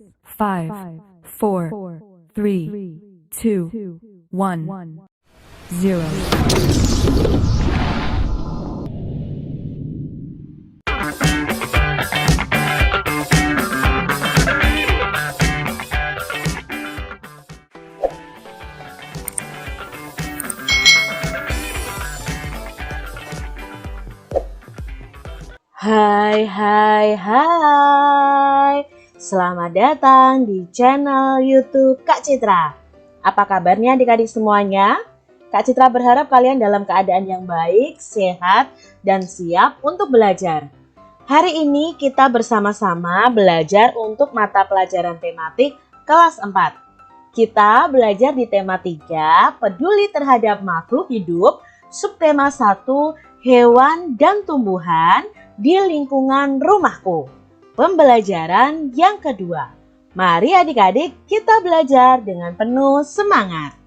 5, 4, 3, 2, 1, 0. Hai. Selamat datang di channel YouTube Kak Citra. Apa kabarnya adik-adik semuanya? Kak Citra berharap kalian dalam keadaan yang baik, sehat, dan siap untuk belajar. Hari ini kita bersama-sama belajar untuk mata pelajaran tematik kelas 4. Kita belajar di tema 3, peduli terhadap makhluk hidup, subtema 1, hewan dan tumbuhan di lingkungan rumahku. Pembelajaran yang kedua. Mari adik-adik kita belajar dengan penuh semangat.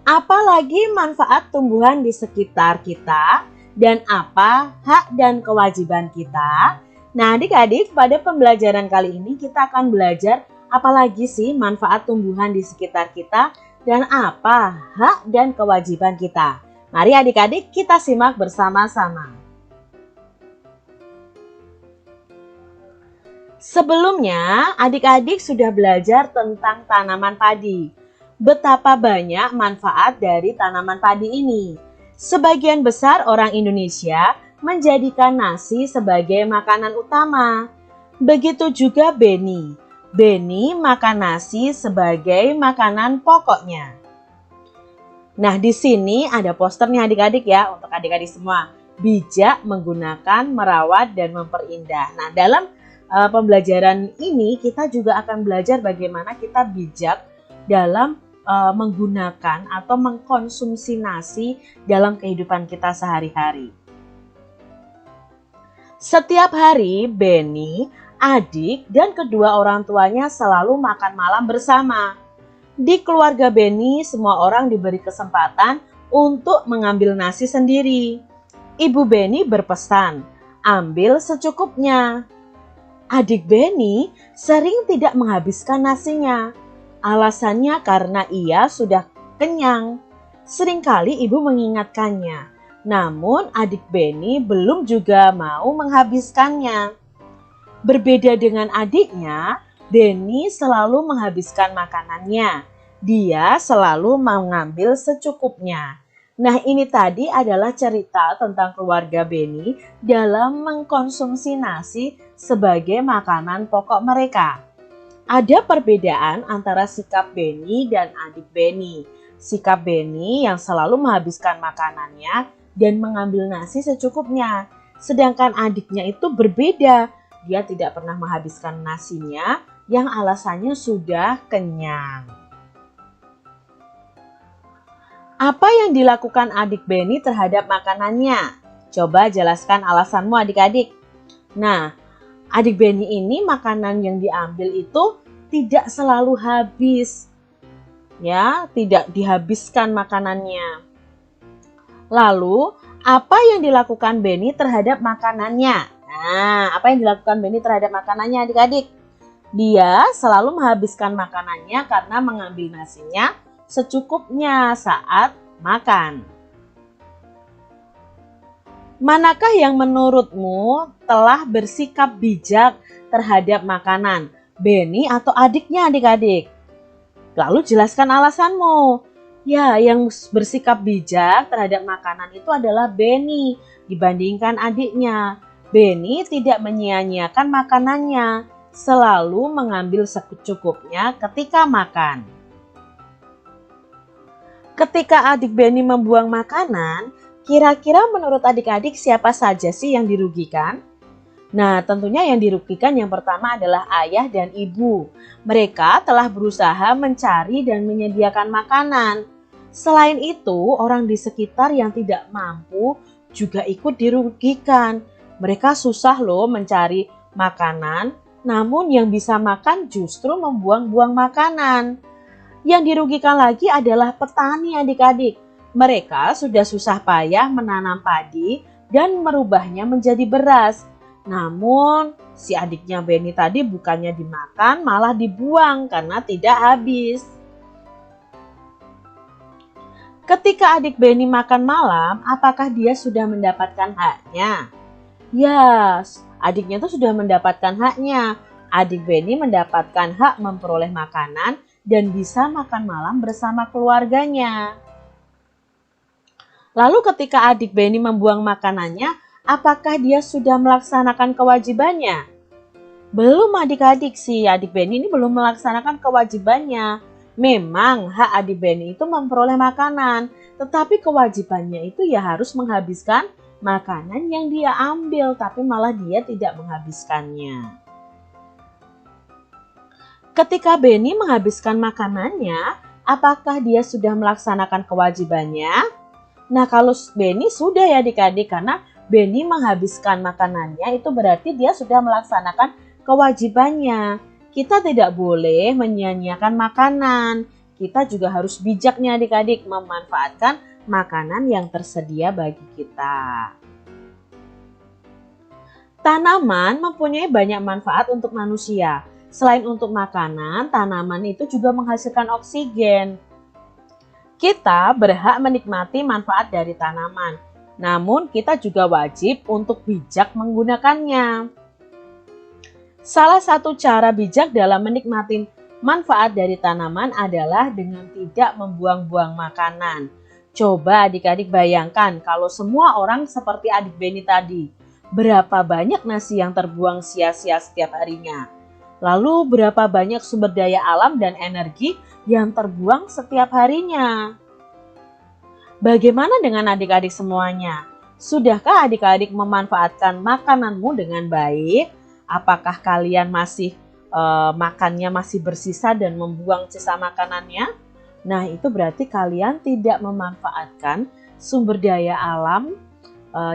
Apalagi manfaat tumbuhan di sekitar kita dan apa hak dan kewajiban kita? Nah adik-adik, pada pembelajaran kali ini kita akan belajar apalagi sih manfaat tumbuhan di sekitar kita dan apa hak dan kewajiban kita. Mari adik-adik kita simak bersama-sama. Sebelumnya, adik-adik sudah belajar tentang tanaman padi. Betapa banyak manfaat dari tanaman padi ini. Sebagian besar orang Indonesia menjadikan nasi sebagai makanan utama. Begitu juga Beni. Beni makan nasi sebagai makanan pokoknya. Nah, di sini ada posternya adik-adik ya, untuk adik-adik semua. Bijak menggunakan, merawat, dan memperindah. Nah, dalam pembelajaran ini kita juga akan belajar bagaimana kita bijak dalam menggunakan atau mengkonsumsi nasi dalam kehidupan kita sehari-hari. Setiap hari, Beni, adik, dan kedua orang tuanya selalu makan malam bersama. Di keluarga Beni, semua orang diberi kesempatan untuk mengambil nasi sendiri. Ibu Beni berpesan, ambil secukupnya. Adik Beni sering tidak menghabiskan nasinya. Alasannya karena ia sudah kenyang. Seringkali ibu mengingatkannya. Namun adik Beni belum juga mau menghabiskannya. Berbeda dengan adiknya, Beni selalu menghabiskan makanannya. Dia selalu mengambil secukupnya. Nah, ini tadi adalah cerita tentang keluarga Beni dalam mengkonsumsi nasi sebagai makanan pokok mereka. Ada perbedaan antara sikap Beni dan adik Beni. Sikap Beni yang selalu menghabiskan makanannya dan mengambil nasi secukupnya. Sedangkan adiknya itu berbeda. Dia tidak pernah menghabiskan nasinya yang alasannya sudah kenyang. Apa yang dilakukan adik Beni terhadap makanannya? Coba jelaskan alasanmu adik-adik. Nah, adik Beni ini makanan yang diambil itu tidak selalu habis. Ya, tidak dihabiskan makanannya. Lalu, apa yang dilakukan Beni terhadap makanannya? Nah, apa yang dilakukan Beni terhadap makanannya adik-adik? Dia selalu menghabiskan makanannya karena mengambil nasinya secukupnya saat makan. Manakah yang menurutmu telah bersikap bijak terhadap makanan? Beni atau adiknya adik-adik? Lalu jelaskan alasanmu. Ya, yang bersikap bijak terhadap makanan itu adalah Beni dibandingkan adiknya. Beni tidak menyia-nyiakan makanannya, selalu mengambil secukupnya ketika makan. Ketika adik Beni membuang makanan, kira-kira menurut adik-adik siapa saja sih yang dirugikan? Nah, tentunya yang dirugikan yang pertama adalah ayah dan ibu. Mereka telah berusaha mencari dan menyediakan makanan. Selain itu, orang di sekitar yang tidak mampu juga ikut dirugikan. Mereka susah loh mencari makanan, namun yang bisa makan justru membuang-buang makanan. Yang dirugikan lagi adalah petani adik-adik. Mereka sudah susah payah menanam padi dan merubahnya menjadi beras. Namun si adiknya Benny tadi bukannya dimakan, malah dibuang karena tidak habis. Ketika adik Benny makan malam, apakah dia sudah mendapatkan haknya? Ya, adiknya tuh sudah mendapatkan haknya. Adik Benny mendapatkan hak memperoleh makanan dan bisa makan malam bersama keluarganya. Lalu ketika adik Benny membuang makanannya, apakah dia sudah melaksanakan kewajibannya? Belum adik-adik sih, adik Benny ini belum melaksanakan kewajibannya. Memang hak adik Benny itu memperoleh makanan, tetapi kewajibannya itu ya harus menghabiskan makanan yang dia ambil, tapi malah dia tidak menghabiskannya. Ketika Benny menghabiskan makanannya, apakah dia sudah melaksanakan kewajibannya? Nah, kalau Benny sudah ya adik-adik, karena Benny menghabiskan makanannya itu berarti dia sudah melaksanakan kewajibannya. Kita tidak boleh menyia-nyiakan makanan. Kita juga harus bijak nih adik-adik memanfaatkan makanan yang tersedia bagi kita. Tanaman mempunyai banyak manfaat untuk manusia. Selain untuk makanan, tanaman itu juga menghasilkan oksigen. Kita berhak menikmati manfaat dari tanaman, namun kita juga wajib untuk bijak menggunakannya. Salah satu cara bijak dalam menikmati manfaat dari tanaman adalah dengan tidak membuang-buang makanan. Coba adik-adik bayangkan kalau semua orang seperti adik Benny tadi, berapa banyak nasi yang terbuang sia-sia setiap harinya? Lalu berapa banyak sumber daya alam dan energi yang terbuang setiap harinya? Bagaimana dengan adik-adik semuanya? Sudahkah adik-adik memanfaatkan makananmu dengan baik? Apakah kalian masih makannya masih bersisa dan membuang sisa makanannya? Nah, itu berarti kalian tidak memanfaatkan sumber daya alam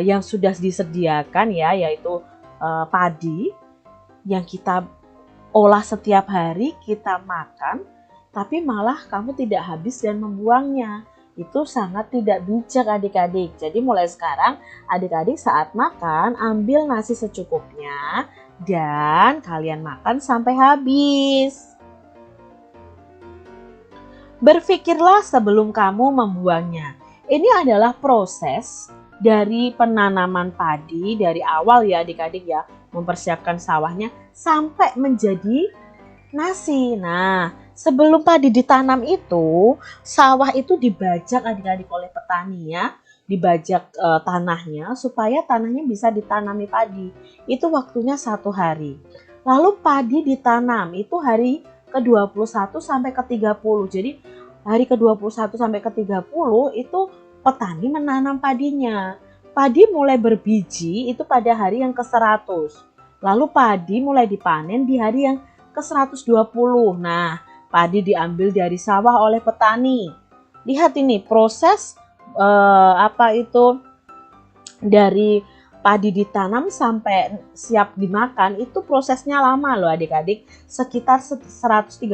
yang sudah disediakan ya, yaitu padi yang kita olah setiap hari, kita makan, tapi malah kamu tidak habis dan membuangnya. Itu sangat tidak bijak adik-adik. Jadi mulai sekarang adik-adik saat makan ambil nasi secukupnya dan kalian makan sampai habis. Berpikirlah sebelum kamu membuangnya. Ini adalah proses dari penanaman padi dari awal ya adik-adik ya, mempersiapkan sawahnya sampai menjadi nasi. Nah, sebelum padi ditanam itu, sawah itu dibajak adik-adik oleh petani ya, dibajak tanahnya supaya tanahnya bisa ditanami padi. Itu waktunya 1 hari. Lalu padi ditanam itu hari ke-21 sampai ke-30. Jadi hari ke-21 sampai ke-30 itu petani menanam padinya. Padi mulai berbiji itu pada hari yang ke-100. Lalu padi mulai dipanen di hari yang ke-120. Nah, padi diambil dari sawah oleh petani. Lihat ini proses dari padi ditanam sampai siap dimakan itu prosesnya lama loh adik-adik, sekitar 132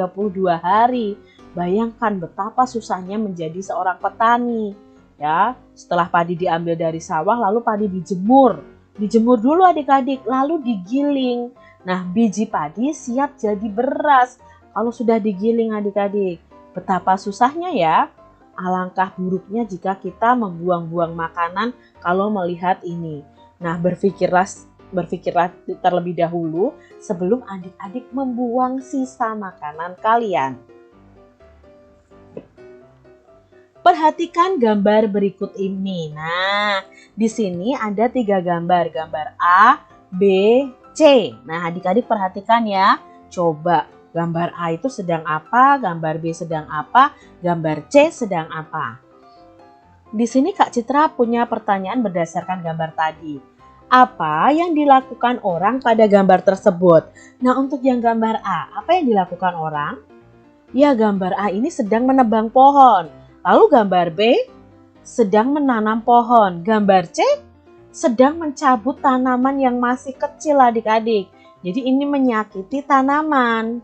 hari. Bayangkan betapa susahnya menjadi seorang petani. Ya, setelah padi diambil dari sawah lalu padi dijemur. Dijemur dulu adik-adik, lalu digiling. Nah, biji padi siap jadi beras kalau sudah digiling adik-adik. Betapa susahnya ya. Alangkah buruknya jika kita membuang-buang makanan kalau melihat ini. Nah, berpikirlah terlebih dahulu sebelum adik-adik membuang sisa makanan kalian. Perhatikan gambar berikut ini. Nah, di sini ada 3 gambar. Gambar A, B, C. Nah, adik-adik perhatikan ya. Coba gambar A itu sedang apa, gambar B sedang apa, gambar C sedang apa. Di sini Kak Citra punya pertanyaan berdasarkan gambar tadi. Apa yang dilakukan orang pada gambar tersebut? Nah, untuk yang gambar A, apa yang dilakukan orang? Ya, gambar A ini sedang menebang pohon. Lalu gambar B sedang menanam pohon. Gambar C sedang mencabut tanaman yang masih kecil adik-adik. Jadi ini menyakiti tanaman.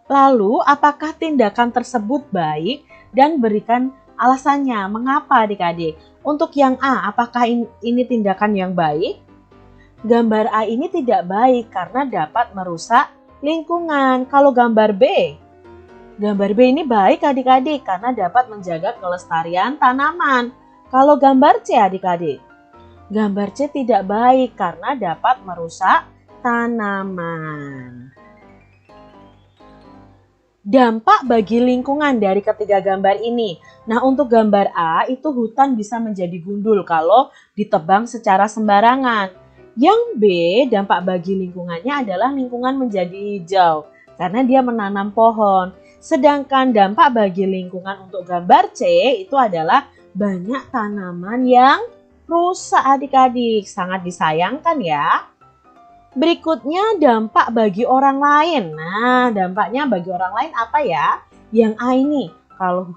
Lalu apakah tindakan tersebut baik dan berikan alasannya. Mengapa adik-adik? Untuk yang A, apakah ini tindakan yang baik? Gambar A ini tidak baik karena dapat merusak lingkungan. Kalau gambar B ini baik adik-adik karena dapat menjaga kelestarian tanaman. Kalau gambar C adik-adik, gambar C tidak baik karena dapat merusak tanaman. Dampak bagi lingkungan dari ketiga gambar ini. Nah, untuk gambar A itu hutan bisa menjadi gundul kalau ditebang secara sembarangan. Yang B, dampak bagi lingkungannya adalah lingkungan menjadi hijau karena dia menanam pohon. Sedangkan dampak bagi lingkungan untuk gambar C itu adalah banyak tanaman yang rusak adik-adik. Sangat disayangkan ya. Berikutnya dampak bagi orang lain. Nah, dampaknya bagi orang lain apa ya? Yang A ini, kalau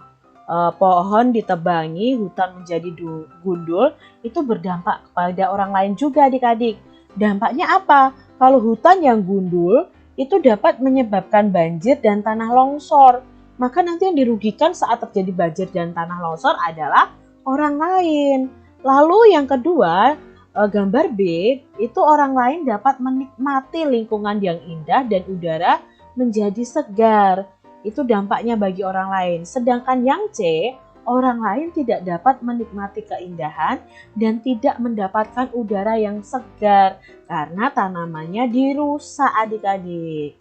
pohon ditebangi, hutan menjadi gundul, itu berdampak kepada orang lain juga adik-adik. Dampaknya apa? Kalau hutan yang gundul, itu dapat menyebabkan banjir dan tanah longsor. Maka nanti yang dirugikan saat terjadi banjir dan tanah longsor adalah orang lain. Lalu yang kedua, gambar B, itu orang lain dapat menikmati lingkungan yang indah dan udara menjadi segar. Itu dampaknya bagi orang lain. Sedangkan yang C, orang lain tidak dapat menikmati keindahan dan tidak mendapatkan udara yang segar karena tanamannya dirusak adik-adik.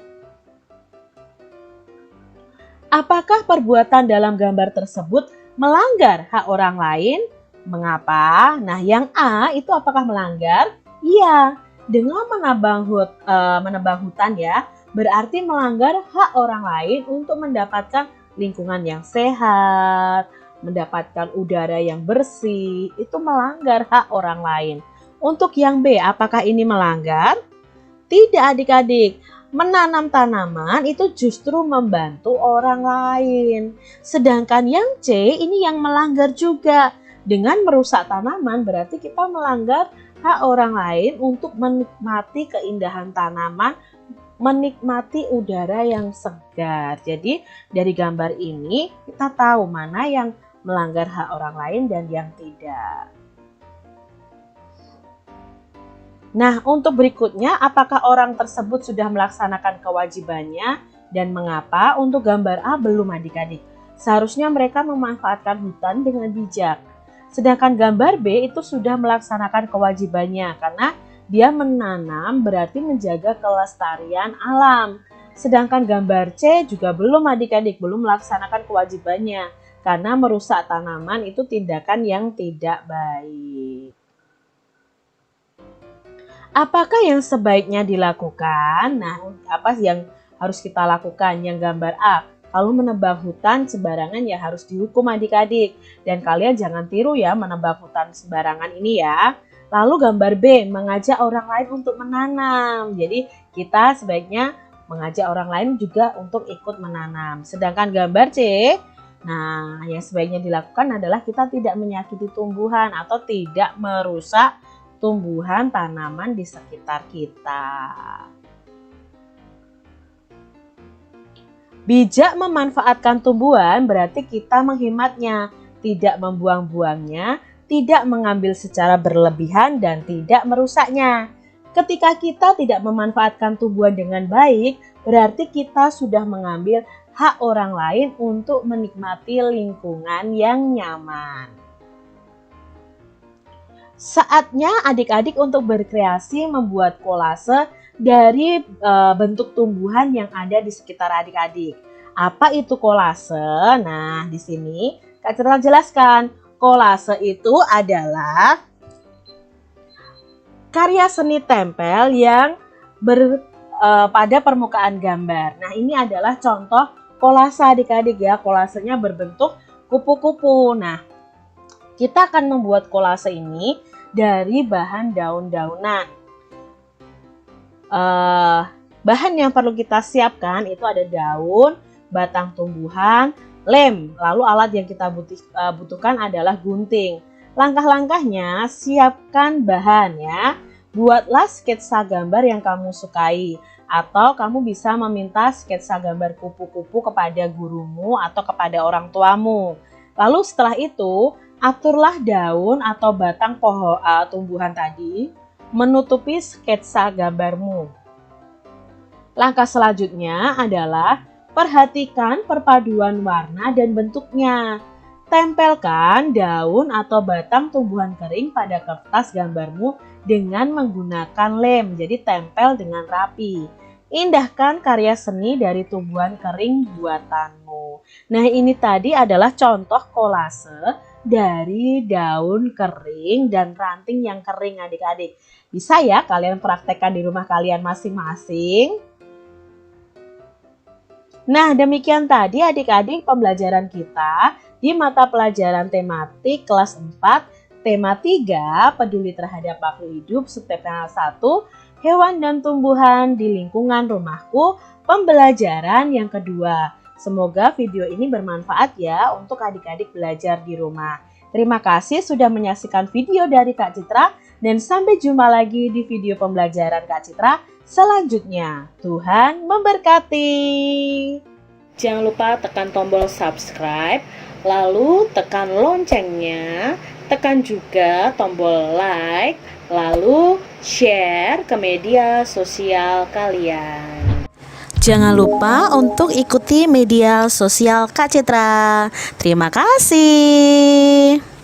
Apakah perbuatan dalam gambar tersebut melanggar hak orang lain? Mengapa? Nah, yang A itu apakah melanggar? Iya, dengan menebang hutan ya, berarti melanggar hak orang lain untuk mendapatkan lingkungan yang sehat, mendapatkan udara yang bersih, itu melanggar hak orang lain. Untuk yang B, apakah ini melanggar? Tidak adik-adik, menanam tanaman itu justru membantu orang lain. Sedangkan yang C ini yang melanggar juga. Dengan merusak tanaman berarti kita melanggar hak orang lain untuk menikmati keindahan tanaman, menikmati udara yang segar. Jadi dari gambar ini kita tahu mana yang melanggar hak orang lain dan yang tidak. Nah, untuk berikutnya, apakah orang tersebut sudah melaksanakan kewajibannya dan mengapa? Untuk gambar A belum adik-adik. Seharusnya mereka memanfaatkan hutan dengan bijak. Sedangkan gambar B itu sudah melaksanakan kewajibannya karena dia menanam berarti menjaga kelestarian alam. Sedangkan gambar C juga belum adik-adik, belum melaksanakan kewajibannya karena merusak tanaman itu tindakan yang tidak baik. Apakah yang sebaiknya dilakukan? Nah, apa yang harus kita lakukan? Yang gambar A, kalau menebang hutan sembarangan ya harus dihukum adik-adik. Dan kalian jangan tiru ya menebang hutan sembarangan ini ya. Lalu gambar B, mengajak orang lain untuk menanam. Jadi kita sebaiknya mengajak orang lain juga untuk ikut menanam. Sedangkan gambar C, nah yang sebaiknya dilakukan adalah kita tidak menyakiti tumbuhan atau tidak merusak tumbuhan tanaman di sekitar kita. Bijak memanfaatkan tumbuhan berarti kita menghematnya, tidak membuang-buangnya, tidak mengambil secara berlebihan dan tidak merusaknya. Ketika kita tidak memanfaatkan tumbuhan dengan baik, berarti kita sudah mengambil hak orang lain untuk menikmati lingkungan yang nyaman. Saatnya adik-adik untuk berkreasi membuat kolase dari bentuk tumbuhan yang ada di sekitar adik-adik. Apa itu kolase? Nah, di sini Kak Citra jelaskan. Kolase itu adalah karya seni tempel yang pada permukaan gambar. Nah, ini adalah contoh kolase adik-adik ya. Kolasenya berbentuk kupu-kupu. Nah, kita akan membuat kolase ini dari bahan daun-daunan. Bahan yang perlu kita siapkan itu ada daun, batang tumbuhan, lem. Lalu alat yang kita butuhkan adalah gunting. Langkah-langkahnya, siapkan bahan ya. Buatlah sketsa gambar yang kamu sukai. Atau kamu bisa meminta sketsa gambar kupu-kupu kepada gurumu atau kepada orang tuamu. Lalu setelah itu, aturlah daun atau batang tumbuhan tadi. menutupi sketsa gambarmu. Langkah selanjutnya adalah perhatikan perpaduan warna dan bentuknya. Tempelkan daun atau batang tumbuhan kering pada kertas gambarmu dengan menggunakan lem, jadi tempel dengan rapi. Indahkan karya seni dari tumbuhan kering buatanmu. Nah, ini tadi adalah contoh kolase dari daun kering dan ranting yang kering adik-adik. Bisa ya kalian praktekkan di rumah kalian masing-masing. Nah, demikian tadi adik-adik pembelajaran kita di mata pelajaran tematik kelas 4, tema 3, peduli terhadap makhluk hidup, subtema 1, hewan dan tumbuhan di lingkungan rumahku, pembelajaran yang kedua. Semoga video ini bermanfaat ya untuk adik-adik belajar di rumah. Terima kasih sudah menyaksikan video dari Kak Citra dan sampai jumpa lagi di video pembelajaran Kak Citra selanjutnya. Tuhan memberkati. Jangan lupa tekan tombol subscribe, lalu tekan loncengnya, tekan juga tombol like, lalu share ke media sosial kalian. Jangan lupa untuk ikuti media sosial Kak Citra. Terima kasih.